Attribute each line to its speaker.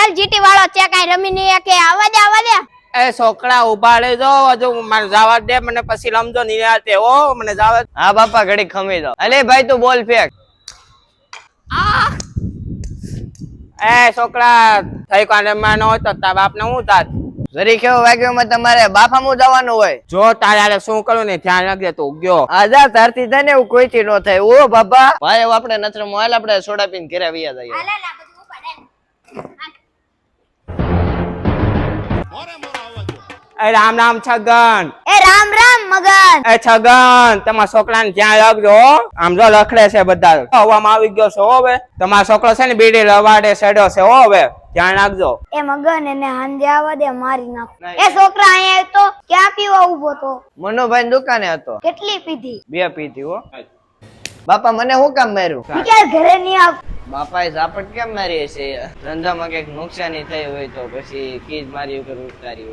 Speaker 1: હાલ જીટી વાળો છે કાઈ રમી નહીં કે આવા દે
Speaker 2: એ છોકરા ઉભા રહેજો હજુ મને જવા દે મને પછી રમજો નિરાતે હો મને જવા.
Speaker 3: હા બાપા ઘડી ખમી જાઓ. અલે ભાઈ તું બોલ ફેંક.
Speaker 2: એ છોકરા થઈ કાને માનો હોય તો તારા બાપ ને હું થાત
Speaker 3: જરી કેવો વાગ્યોમાં તમારે બાફામાં જવાનું હોય.
Speaker 2: જો તારે શું કરું ને ધ્યાન રાખજે તું ગયો
Speaker 3: આજા તારથી થાય ને એવું કોઈથી નો થાય. ઓ બાપા ભાઈ હવે આપણે નત્ર મોબાઈલ આપણે સોડા પીને ઘરે આવ્યા જઈએ.
Speaker 1: હાલે ના બધું ઉપાડે
Speaker 2: એ રામ રામ છગન.
Speaker 1: એ રામ રામ મગન.
Speaker 2: એ છગન તમારા છોકરાને ધ્યાન રાખજો આમ જો લખડે છે બધા હવામાં આવી ગયો છે હવે તમારો છોકરો છે ને બીડી લવાડે સેડો છે હવે ધ્યાન રાખજો.
Speaker 1: એ મગન એને હાંજે આવવા દે મારી નાખ. એ છોકરા અહીંયા તો ક્યાં પીવા ઉભો તો?
Speaker 3: મનોભાઈ દુકાને હતો.
Speaker 1: કેટલી પીધી?
Speaker 3: 2 પીધી હો. બાપા મને શું કામ માર્યું?
Speaker 1: ક્યાં ઘરે નહીં આવ?
Speaker 3: બાપા એ ઝાપટ કેમ મારી છે? ધંધામાં કઈક નુકસાની થઈ હોય તો પછી કીજ મારી ઉપર ઉતારી